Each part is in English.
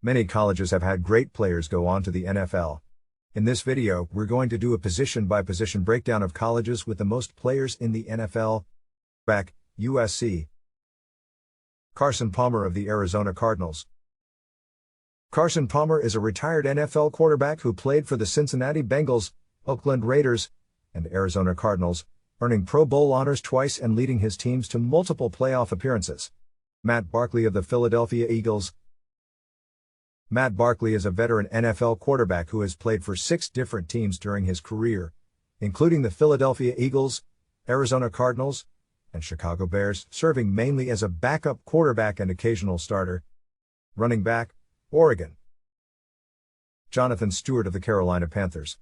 Many colleges have had great players go on to the NFL. In this video, we're going to do a position-by-position breakdown of colleges with the most players in the NFL. Back, USC. Carson Palmer of the Arizona Cardinals. Carson Palmer is a retired NFL quarterback who played for the Cincinnati Bengals, Oakland Raiders, and Arizona Cardinals, earning Pro Bowl honors twice and leading his teams to multiple playoff appearances. Matt Barkley of the Philadelphia Eagles. Matt Barkley is a veteran NFL quarterback who has played for 6 different teams during his career, including the Philadelphia Eagles, Arizona Cardinals, and Chicago Bears, serving mainly as a backup quarterback and occasional starter. Running back, Oregon. Jonathan Stewart of the Carolina Panthers.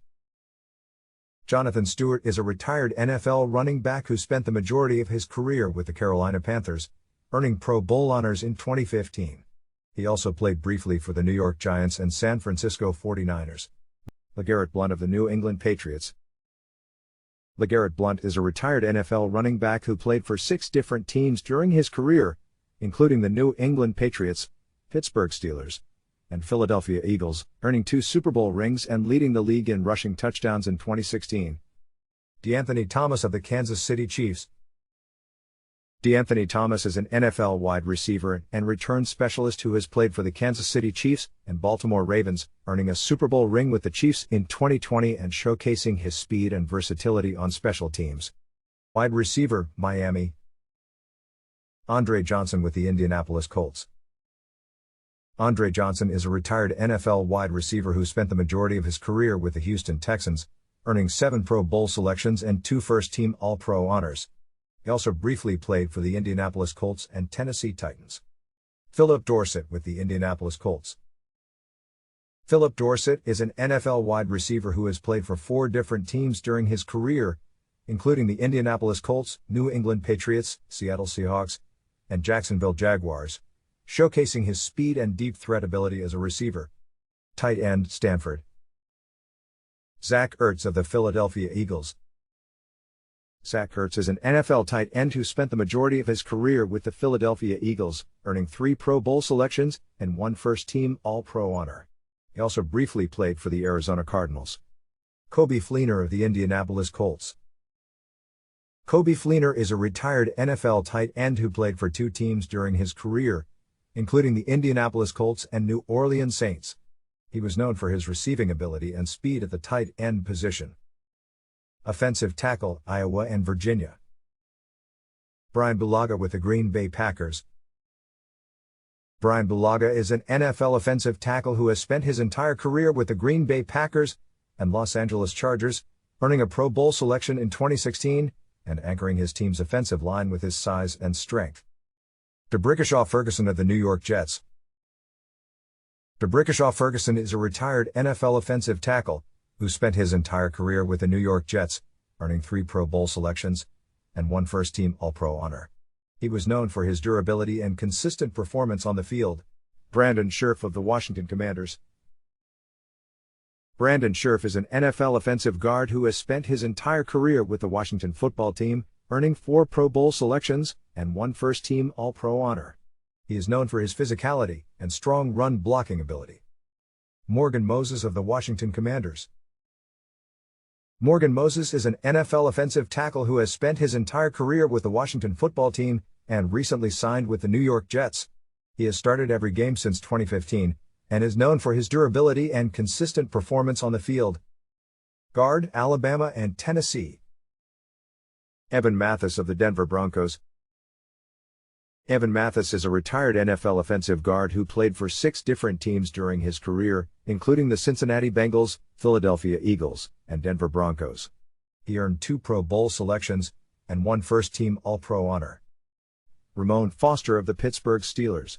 Jonathan Stewart is a retired NFL running back who spent the majority of his career with the Carolina Panthers, earning Pro Bowl honors in 2015. He also played briefly for the New York Giants and San Francisco 49ers. LeGarrette Blount of the New England Patriots. LeGarrette Blount is a retired NFL running back who played for 6 different teams during his career, including the New England Patriots, Pittsburgh Steelers, and Philadelphia Eagles, earning 2 Super Bowl rings and leading the league in rushing touchdowns in 2016. DeAnthony Thomas of the Kansas City Chiefs. DeAnthony Thomas is an NFL wide receiver and return specialist who has played for the Kansas City Chiefs and Baltimore Ravens, earning a Super Bowl ring with the Chiefs in 2020 and showcasing his speed and versatility on special teams. Wide receiver, Miami. Andre Johnson with the Indianapolis Colts. Andre Johnson is a retired NFL wide receiver who spent the majority of his career with the Houston Texans, earning 7 Pro Bowl selections and 2 first-team All-Pro honors. He also briefly played for the Indianapolis Colts and Tennessee Titans. Philip Dorsett with the Indianapolis Colts. Philip Dorsett is an NFL wide receiver who has played for 4 different teams during his career, including the Indianapolis Colts, New England Patriots, Seattle Seahawks, and Jacksonville Jaguars, showcasing his speed and deep threat ability as a receiver. Tight end, Stanford. Zach Ertz of the Philadelphia Eagles. Zach Ertz is an NFL tight end who spent the majority of his career with the Philadelphia Eagles, earning 3 Pro Bowl selections and 1 first-team All-Pro honor. He also briefly played for the Arizona Cardinals. Coby Fleener of the Indianapolis Colts. Coby Fleener is a retired NFL tight end who played for 2 teams during his career, including the Indianapolis Colts and New Orleans Saints. He was known for his receiving ability and speed at the tight end position. Offensive tackle, Iowa and Virginia. Brian Bulaga with the Green Bay Packers. Brian Bulaga is an NFL offensive tackle who has spent his entire career with the Green Bay Packers and Los Angeles Chargers, earning a Pro Bowl selection in 2016 and anchoring his team's offensive line with his size and strength. D'Brickashaw Ferguson of the New York Jets. D'Brickashaw Ferguson is a retired NFL offensive tackle who spent his entire career with the New York Jets, earning 3 Pro Bowl selections and 1 first-team All-Pro honor. He was known for his durability and consistent performance on the field. Brandon Scherff of the Washington Commanders. Brandon Scherff is an NFL offensive guard who has spent his entire career with the Washington football team, earning 4 Pro Bowl selections and 1 first-team All-Pro honor. He is known for his physicality and strong run-blocking ability. Morgan Moses of the Washington Commanders. Morgan Moses is an NFL offensive tackle who has spent his entire career with the Washington football team and recently signed with the New York Jets. He has started every game since 2015 and is known for his durability and consistent performance on the field. Guard, Alabama and Tennessee. Evan Mathis of the Denver Broncos. Evan Mathis is a retired NFL offensive guard who played for 6 different teams during his career, including the Cincinnati Bengals, Philadelphia Eagles, and Denver Broncos. He earned 2 Pro Bowl selections and 1 first-team All-Pro honor. Ramon Foster of the Pittsburgh Steelers.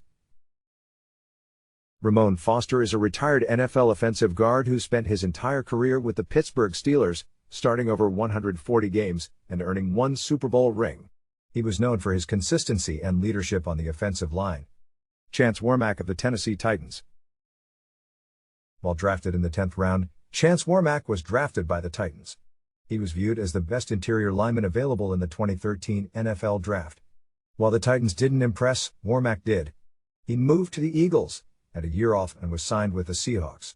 Ramon Foster is a retired NFL offensive guard who spent his entire career with the Pittsburgh Steelers, starting over 140 games and earning 1 Super Bowl ring. He was known for his consistency and leadership on the offensive line. Chance Warmack of the Tennessee Titans. While drafted in the 10th round, Chance Warmack was drafted by the Titans. He was viewed as the best interior lineman available in the 2013 NFL Draft. While the Titans didn't impress, Warmack did. He moved to the Eagles, had a year off and was signed with the Seahawks.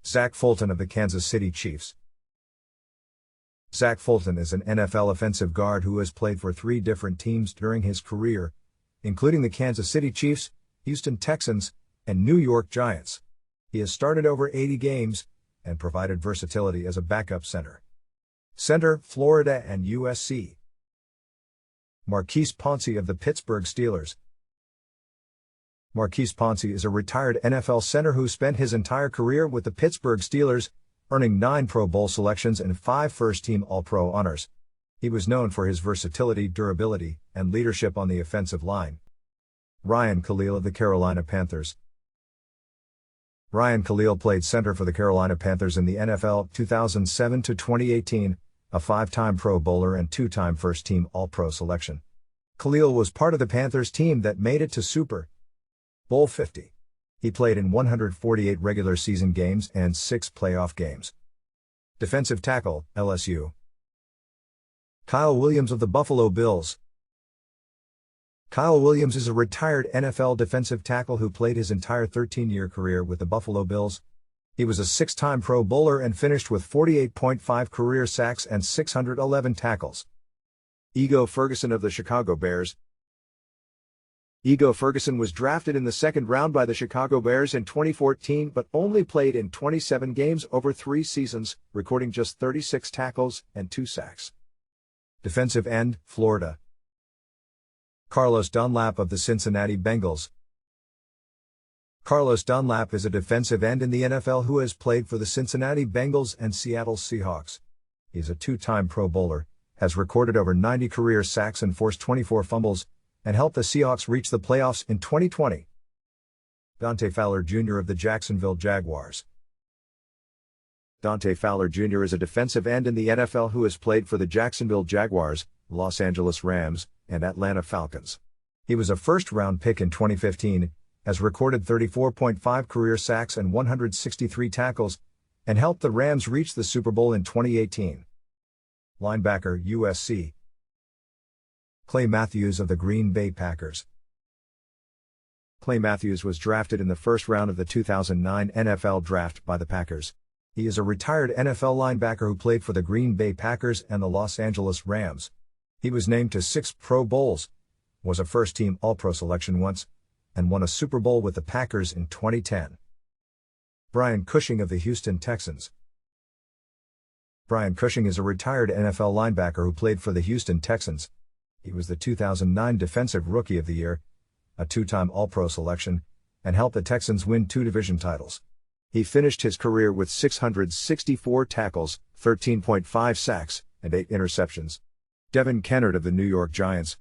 Zach Fulton of the Kansas City Chiefs. Zach Fulton is an NFL offensive guard who has played for 3 different teams during his career, including the Kansas City Chiefs, Houston Texans, and New York Giants. He has started over 80 games and provided versatility as a backup center. Center, Florida and USC. Maurkice Pouncey of the Pittsburgh Steelers. Maurkice Pouncey is a retired NFL center who spent his entire career with the Pittsburgh Steelers, earning 9 Pro Bowl selections and 5 first-team All-Pro honors. He was known for his versatility, durability, and leadership on the offensive line. Ryan Kalil of the Carolina Panthers. Ryan Kalil played center for the Carolina Panthers in the NFL 2007 to 2018, a 5-time Pro Bowler and 2-time first-team All-Pro selection. Kalil was part of the Panthers team that made it to Super Bowl 50. He played in 148 regular season games and 6 playoff games. Defensive tackle, LSU. Kyle Williams of the Buffalo Bills. Kyle Williams is a retired NFL defensive tackle who played his entire 13-year career with the Buffalo Bills. He was a 6-time Pro Bowler and finished with 48.5 career sacks and 611 tackles. Ego Ferguson of the Chicago Bears. Ego Ferguson was drafted in the 2nd round by the Chicago Bears in 2014 but only played in 27 games over 3 seasons, recording just 36 tackles and 2 sacks. Defensive end, Florida. Carlos Dunlap of the Cincinnati Bengals. Carlos Dunlap is a defensive end in the NFL who has played for the Cincinnati Bengals and Seattle Seahawks. He is a 2-time Pro Bowler, has recorded over 90 career sacks and forced 24 fumbles, and helped the Seahawks reach the playoffs in 2020. Dante Fowler Jr. of the Jacksonville Jaguars. Dante Fowler Jr. is a defensive end in the NFL who has played for the Jacksonville Jaguars, Los Angeles Rams, and Atlanta Falcons. He was a first-round pick in 2015, has recorded 34.5 career sacks and 163 tackles, and helped the Rams reach the Super Bowl in 2018. Linebacker, USC. Clay Matthews of the Green Bay Packers. Clay Matthews was drafted in the 1st round of the 2009 NFL Draft by the Packers. He is a retired NFL linebacker who played for the Green Bay Packers and the Los Angeles Rams. He was named to 6 Pro Bowls, was a first-team All-Pro selection once, and won a Super Bowl with the Packers in 2010. Brian Cushing of the Houston Texans. Brian Cushing is a retired NFL linebacker who played for the Houston Texans. He was the 2009 Defensive Rookie of the Year, a 2-time All-Pro selection, and helped the Texans win 2 division titles. He finished his career with 664 tackles, 13.5 sacks, and 8 interceptions. Devin Kennard of the New York Giants.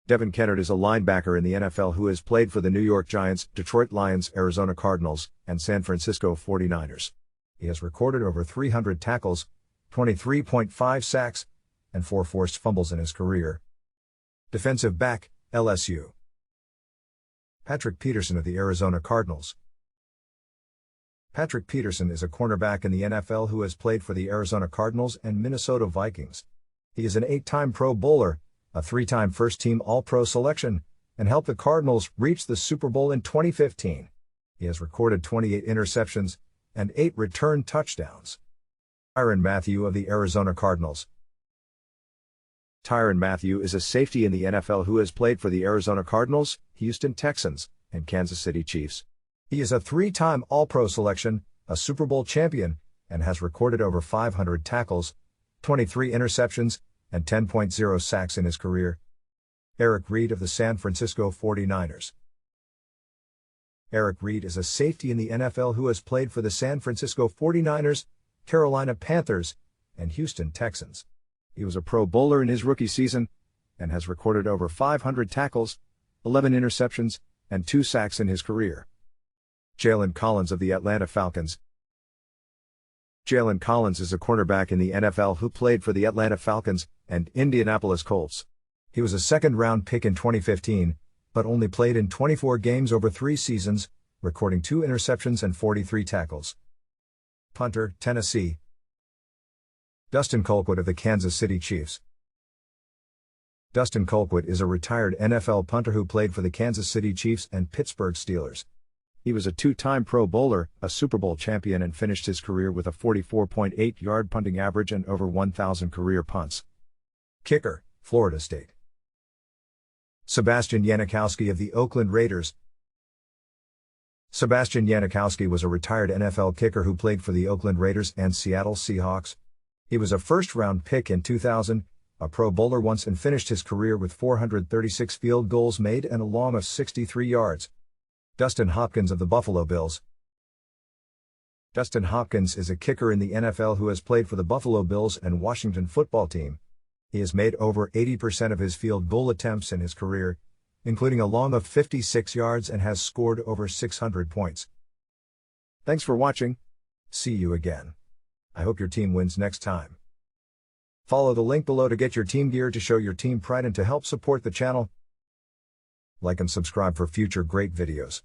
Devin Kennard is a linebacker in the NFL who has played for the New York Giants, Detroit Lions, Arizona Cardinals, and San Francisco 49ers. He has recorded over 300 tackles, 23.5 sacks, and 4 forced fumbles in his career. Defensive back, LSU. Patrick Peterson of the Arizona Cardinals. Patrick Peterson is a cornerback in the NFL who has played for the Arizona Cardinals and Minnesota Vikings. He is an 8-time Pro Bowler, a 3-time first-team All-Pro selection, and helped the Cardinals reach the Super Bowl in 2015. He has recorded 28 interceptions and 8 return touchdowns. Tyrann Mathieu of the Arizona Cardinals. Tyrann Mathieu is a safety in the NFL who has played for the Arizona Cardinals, Houston Texans, and Kansas City Chiefs. He is a 3-time All-Pro selection, a Super Bowl champion, and has recorded over 500 tackles, 23 interceptions, and 10.0 sacks in his career. Eric Reid of the San Francisco 49ers. Eric Reid is a safety in the NFL who has played for the San Francisco 49ers, Carolina Panthers, and Houston Texans. He was a Pro Bowler in his rookie season, and has recorded over 500 tackles, 11 interceptions, and 2 sacks in his career. Jalen Collins of the Atlanta Falcons. Jalen Collins is a cornerback in the NFL who played for the Atlanta Falcons and Indianapolis Colts. He was a 2nd-round pick in 2015, but only played in 24 games over 3 seasons, recording 2 interceptions and 43 tackles. Punter, Tennessee. Dustin Colquitt of the Kansas City Chiefs. Dustin Colquitt is a retired NFL punter who played for the Kansas City Chiefs and Pittsburgh Steelers. He was a two-time Pro Bowler, a Super Bowl champion, and finished his career with a 44.8-yard punting average and over 1,000 career punts. Kicker, Florida State. Sebastian Janikowski of the Oakland Raiders. Sebastian Janikowski was a retired NFL kicker who played for the Oakland Raiders and Seattle Seahawks. He was a first-round pick in 2000, a Pro Bowler once, and finished his career with 436 field goals made and a long of 63 yards. Dustin Hopkins of the Buffalo Bills. Dustin Hopkins is a kicker in the NFL who has played for the Buffalo Bills and Washington Football Team. He has made over 80% of his field goal attempts in his career, including a long of 56 yards, and has scored over 600 points. Thanks for watching. See you again. I hope your team wins next time. Follow the link below to get your team gear to show your team pride and to help support the channel. Like and subscribe for future great videos.